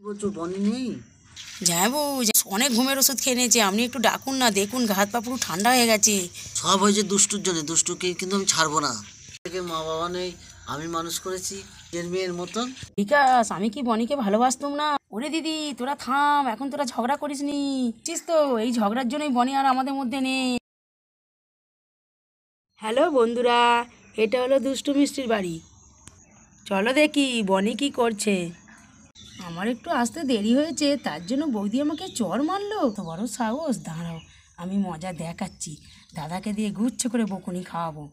বলছো বনি নেই? যাবো অনেক ঘুমের ওষুধ খেয়ে নিয়েছে, আপনি একটু ডাকুন না, দেখুন হাত পা পুরো ঠান্ডা হয়ে গেছে। সব হয়েছে দুষ্টুর জন্য, দুষ্টুকে কিন্তু আমি ছাড়বো না। থেকে মা বাবা নেই, আমি মানুষ করেছি নিজের মেয়ের মতন। বিকাশ, আমি কি বনিকে ভালোবাসতাম না? ওরে দিদি তোরা থাম, এখন তোরা ঝগড়া করিস নি, বুঝছিস তো? এই ঝগড়ার জন্যই বনি আর আমাদের মধ্যে নেই। হ্যালো বন্ধুরা, এটা হলো দুষ্টু মিষ্টির বাড়ি। চলো দেখি বনি কি করছে। আমার একটু আসতে দেরি হয়েছে, তার জন্য বৌদি আমাকে চর মারলো। তো বড় সাহস, দাঁড়াও আমি মজা দেখাচ্ছি। দাদাকে দিয়ে গুচ্ছ করে বকুনি খাওয়াবো।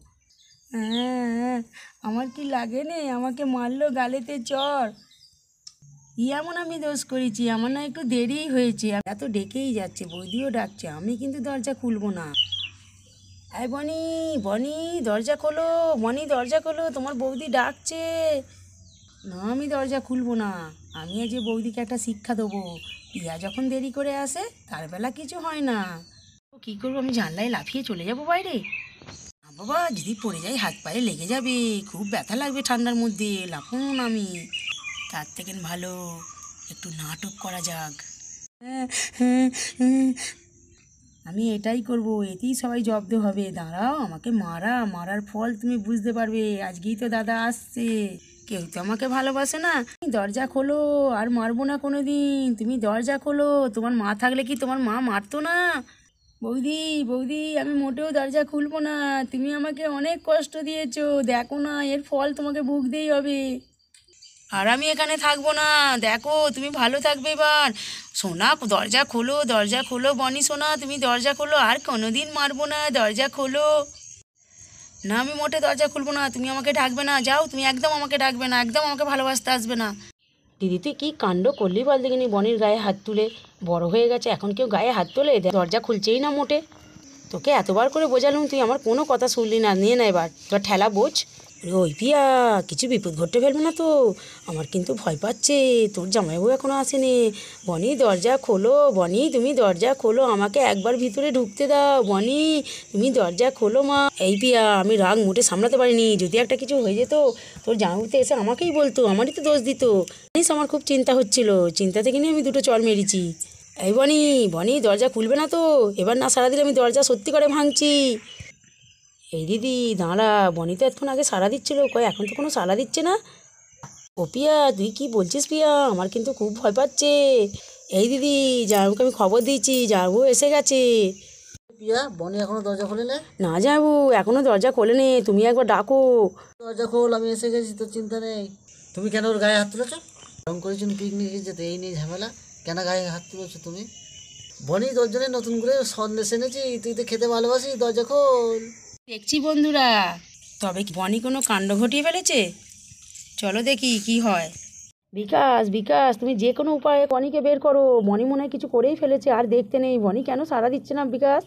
হ্যাঁ, আমার কি লাগে নে, আমাকে মারলো গালেতে চর। এমন আমি দোষ করেছি? আমার না একটু দেরিই হয়েছে, এত ডেকেই যাচ্ছে, বৌদিও ডাকছে, আমি কিন্তু দরজা খুলবো না। আয় বনি, বনি দরজা খোলো, বনি দরজা খোলো, তোমার বৌদি ডাকছে। না, আমি দরজা খুলবো না। আমি আজ যে বৌদিকে একটা শিক্ষা দেবো। পিয়া যখন দেরি করে আসে তার বেলা কিছু হয় না। তো কী করবো, আমি জানলায় লাফিয়ে চলে যাব বাইরে? না বাবা, যদি পড়ে যাই হাত পায়ে লেগে যাবে, খুব ব্যথা লাগবে ঠান্ডার মধ্যে, লাফুন আমি। তার থেকে ভালো একটু নাটক করা যাক। আমি এটাই করব, এতেই সবাই জব্দ হবে। দাঁড়াও, আমাকে মারার ফল তুমি বুঝতে পারবে। আজকেই তো দাদা আসছে, কেউ তো আমাকে ভালোবাসে না। দরজা খোলো, আর মারবো না কোনো দিন। তুমি দরজা খোলো, তোমার মা থাকলে কি তোমার মা মারতো না? বৌদি, বৌদি, আমি মোটেও দরজা খুলবো না। তুমি আমাকে অনেক কষ্ট দিয়েছো, দেখো না এর ফল তোমাকে ভুগতেই হবে। আর আমি এখানে থাকবো না, দেখো তুমি ভালো থাকবে এবার। সোনা দরজা খোলো, দরজা খোলো বনি সোনা, তুমি দরজা খোলো, আর কোনোদিন মারবো না, দরজা খোলো। না, আমি মোটে দরজা খুলবো না, তুমি আমাকে ডাকবে না, যাও তুমি, একদম আমাকে ডাকবে না, একদম আমাকে ভালোবাসতে আসবে না। দিদি তুই কী কাণ্ড করলি বল দেখিনি, বনির গায়ে হাত তুলে। বড় হয়ে গেছে এখন কেউ গায়ে হাত তোলে? দরজা খুলছেই না মোটে। তোকে এতবার করে বোঝালুম, তুই আমার কোনো কথা শুনলি না। নিয়ে না এবার তোর ঠেলা বোঝ। ওই পিয়া, কিছু বিপদ ঘটে ফেলবে না তো? আমার কিন্তু ভয় পাচ্ছে, তোর জামাইবাবু এখনো আসেনি। বনি দরজা খোলো, বনি তুমি দরজা খোলো, আমাকে একবার ভিতরে ঢুকতে দাও। বনি তুমি দরজা খোলো মা। এই পিয়া, আমি রাগ মোটে সামলাতে পারিনি, যদি একটা কিছু হয়ে যেত তোর জামাইবাবু এসে আমাকেই বলতো, আমারই তো দোষ দিত। জানিস আমার খুব চিন্তা হচ্ছিল, চিন্তা থেকে নিয়ে আমি দুটো চড় মেরেছি। এই বনি, বনি দরজা খুলবে না তো? এবার না সারা দিলে আমি দরজা সত্যি করে ভাঙছি। এই দিদি দাঁড়া, বনি তো এতক্ষণ আগে সাড়া দিচ্ছিল, কয় এখন তো কোনো সাড়া দিচ্ছে না। ও পিয়া, তুই কি বলছিস পিয়া? আমার কিন্তু খুব ভয় পাচ্ছে। এই দিদি, জামাইবাবুকে আমি খবর দিয়েছি, জামাইবাবু এসে গেছে। পিয়া, বনি এখনো দরজা খোলেনি? না জামাইবাবু এখনো দরজা খোলেনি, তুমি একবার ডাকো। দরজা খোল, আমি এসে গেছি, তোর চিন্তা নেই। তুমি কেন ওর গায়ে হাত তুলেছো? রং করেছেন পিকনিকে যেতে, এই নিয়ে ঝামেলা। কেন গায়ে হাত তুলেছো তুমি? বনি তোর জন্য নতুন করে সন্দেশ এনেছি, তুই তো খেতে ভালোবাসিস, দরজা খোল। দেখছি বন্ধুরা, তবে কি বনি কোনো কাণ্ড ঘটিয়ে ফেলেছে? চলো দেখি কি হয়। বিকাশ, বিকাশ, তুমি যে কোনো উপায়ে বনিকে বের করো। বনি মনে হয় কিছু করেই ফেলেছে, আর দেখতে নেই। বনি কেন সাড়া দিচ্ছে না বিকাশ?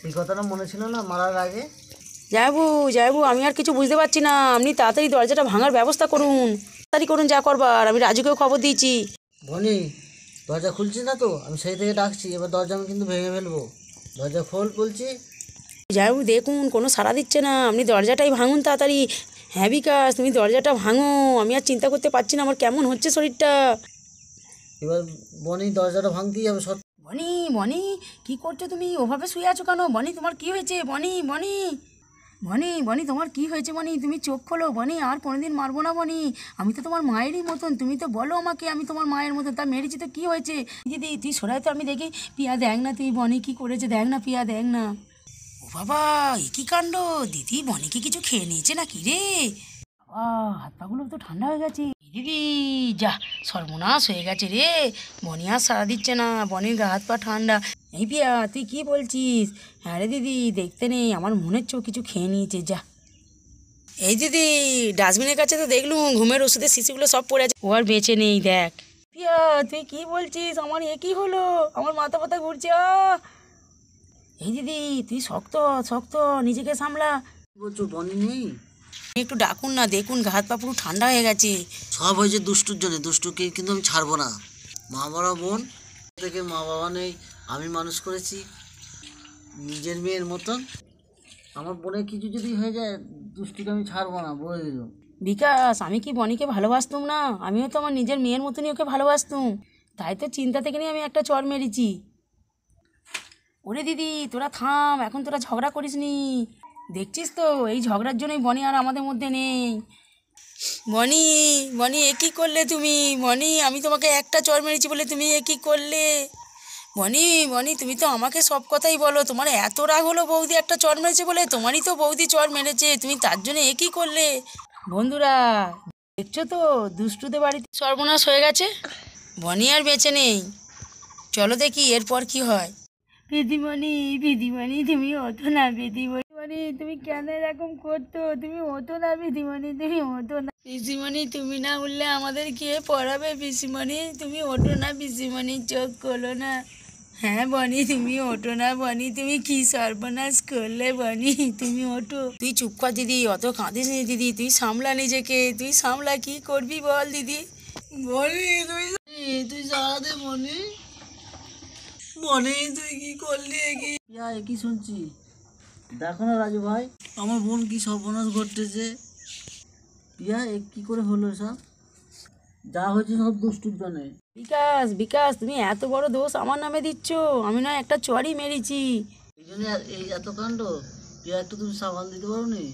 এই কথাটা মনে ছিল না মারার আগে? যাবু, যাবু, আমি আর কিছু বুঝতে পারছি না, আপনি তাড়াতাড়ি দরজাটা ভাঙার ব্যবস্থা করুন, তাড়াতাড়ি করুন যা করবার। আমি রাজুকেও খবর দিয়েছি। বনি, দরজা খুলছিস না তো? আমি সেই থেকে ডাকছি, এবার দরজা আমি কিন্তু ভেঙে ফেলবো। দরজা খোল বলছি। যাবু, দেখুন কোনো সাড়া দিচ্ছে না, আপনি দরজাটাই ভাঙুন তাড়াতাড়ি। হ্যাঁ বিকাশ, তুমি দরজাটা ভাঙো, আমি আর চিন্তা করতে পারছি না, আমার কেমন হচ্ছে শরীরটা। এবার বনি দরজাটা ভাঙতেই হবে সব। বনি, বনি, কি করছো তুমি? ওভাবে শুয়ে আছো কেন? বনি তোমার কি হয়েছে? বনি, বনি, বনি, বনি তোমার কি হয়েছে? বনি তুমি চোখ খোলো। বনি আর কোনোদিন মারবো না বনি, আমি তো তোমার মায়েরই মতন, তুমি তো বলো আমাকে আমি তোমার মায়ের মতন, তা মেরেছি তো কি হয়েছে? দিদি তুই সরাই তো, আমি দেখি। পিয়া দেখ না, তুই বনি কি করেছে দেখ না, পিয়া দেখ না। ও বাবা, এ কি কাণ্ড! দিদি বনি কি কিছু খেয়ে নিয়েছে নাকি রে? বাবা, হাত পাগুলো তো ঠান্ডা হয়ে গেছে। দিদি যা, সর্বনাশ হয়ে গেছে রে। বনি আর সাড়া দিচ্ছে না, বনির গা হাত পা ঠান্ডা। এই পিয়া, তুই কি বলছিস? হ্যাঁ রে দিদি, দেখতে নেই, আমার মনে হচ্ছে ও কিছু খেয়ে নিয়েছে, যা। এই দিদি, ডাস্টবিনের কাছে তো দেখলুম ঘুমের ওষুধের শিশিগুলো সব পড়ে আছে, ও আর বেঁচে নেই, দেখ। পিয়া, তুই কি বলছিস? আমার এ কি হলো? আমার মাথা ব্যথা ঘুরছে। এই দিদি, তুই শক্ত শক্ত, নিজেকে সামলা। বলছো বনি নেই? একটু ডাকুন না, দেখুন হাত পা পুরো ঠান্ডা হয়ে গেছে। সব হয়েছে দুষ্টুর জন্য, দুষ্টুকে কিন্তু আমি ছাড়বো না। মা বাবা বোন থেকে মা বাবা নেই, আমি মানুষ করেছি নিজের মেয়ের মতন। আমার বোনের কিছু যদি হয়ে যায়, দুষ্টুকে আমি ছাড়বো না, বলে দিল। বিকাশ, আমি কি বনিকে ভালোবাসতুম না? আমিও তো আমার নিজের মেয়ের মতনই ওকে ভালোবাসতুম, তাই তো চিন্তা থেকে নিয়ে আমি একটা চড় মেরেছি। ওরে দিদি, তোরা থাম, এখন তোরা ঝগড়া করিস নি। দেখছিস তো এই ঝগড়ার জন্যই বনি আর আমাদের মধ্যে নেই। বনি, বনি এ কী করলে তুমি? বনি, আমি তোমাকে একটা চড় মেরেছি বলে তুমি এ কী করলে? বনি, বনি তুমি তো আমাকে সব কথাই বলো, তোমার এত রাগ হলো বৌদি একটা চড় মেরেছে বলে? তোমারই তো বৌদি চড় মেরেছে, তুমি তার জন্য এ কী করলে? বন্ধুরা, দেখছো তো দুষ্টুদের বাড়িতে সর্বনাশ হয়ে গেছে, বনি আর বেঁচে নেই। চলো দেখি এরপর কি হয়। দিদিমণি, দিদিমণি তুমি ওঠো না, দিদিমণি তুমি কেন এরকম করতো? তুমি ওঠো না দিদিমণি, তুমি ওঠো না। পিসিমণি তুমি না উঠলে আমাদের কে পড়াবে? পিসিমণি তুমি ওঠো না, পিসিমণি চোখ খোলো না। হ্যাঁ বনি, তুমি ওঠো না বনি, তুমি কি সর্বনাশ করলে বনি, তুমি ওঠো। তুই চুপ কর দিদি, অত কাঁদিস নি দিদি, তুই সামলা নিজেকে, তুই সামলা, কি করবি বল দিদি। বনি তুই সারা দে বনি। বনি তুই কি করলি? কি শুনছি? দেখো না রাজু ভাই, আমার বোন কি সর্বনাশ ঘটেছে। পিয়া এ কি করে হলো সব? যা হয়েছে সব দুষ্টুর জন্যে। বিকাশ, বিকাশ তুমি এত বড় দোষ আমার নামে দিচ্ছ? আমি না একটা চড়ই মেরেছি। এই জন্য এই এত কাণ্ড। পিয়া একটু তুমি সামাল দিতে পারো নি?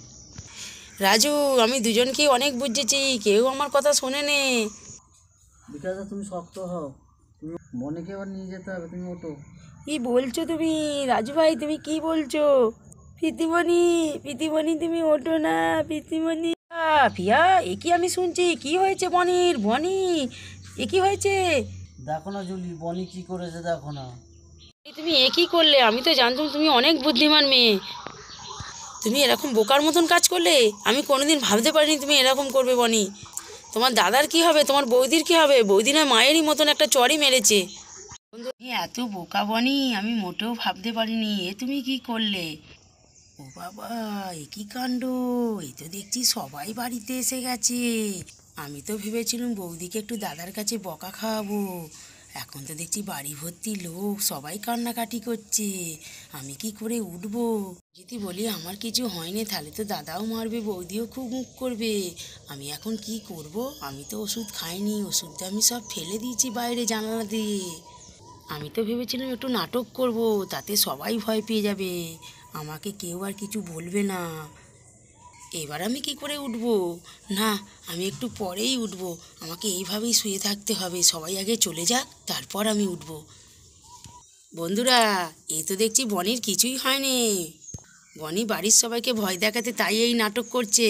রাজু, আমি দুজনকেই অনেক বুঝেছি, কেউ আমার কথা শোনে নে। বিকাশদা তুমি শক্ত হও, তুমি বনিকে এবার নিয়ে যেতে হবে, তুমি ওঠো। কি বলছো তুমি রাজু ভাই, তুমি কি বলছো? প্রীতিমণি, প্রীতিমণি তুমি ওঠো না, প্রীতিমণি। পিয়া, এ কি আমি শুনছি? কি হয়েছে বনির? বনি, এ কি হয়েছে? দেখো না জুলি, বনি কি করেছে দেখো না। তুমি এ কি করলে? আমি তো জানতাম তুমি অনেক বুদ্ধিমান মেয়ে, তুমি এরকম বোকার মতন কাজ করলে? আমি কোনোদিন ভাবতে পারিনি তুমি এরকম করবে বনি। তোমার দাদার কি হবে? তোমার বৌদির কি হবে? বৌদি না মায়েরই মতন একটা চড়ই মেরেছে। এত বোকা বনি, আমি মোটেও ভাবতে পারিনি এ তুমি কি করলে। ও বাবা, এ কি কাণ্ড! এই তো দেখছি সবাই বাড়িতে এসে গেছে। আমি তো ভেবেছিলাম বৌদিকে একটু দাদার কাছে বকা খাওয়াবো, এখন তো দেখছি বাড়ি ভর্তি লোক, সবাই কান্নাকাটি করছে। আমি কি করে উঠবো? যদি বলি আমার কিছু হয়নি তাহলে তো দাদাও মারবে, বৌদিও খুব মুখ করবে। আমি এখন কি করব? আমি তো ওষুধ খাইনি, ওষুধটা আমি সব ফেলে দিয়েছি বাইরে জানালা দিয়ে। আমি তো ভেবেছিলাম একটু নাটক করব, তাতে সবাই ভয় পেয়ে যাবে, আমাকে কেউ আর কিছু বলবে না। এবার আমি কি করে উঠবো? না, আমি একটু পরেই উঠবো, আমাকে এইভাবেই শুয়ে থাকতে হবে, সবাই আগে চলে যাক তারপর আমি উঠবো। বন্ধুরা, এই তো দেখছি বনির কিছুই হয়নি, বনি বাড়ির সবাইকে ভয় দেখাতে তাই এই নাটক করছে।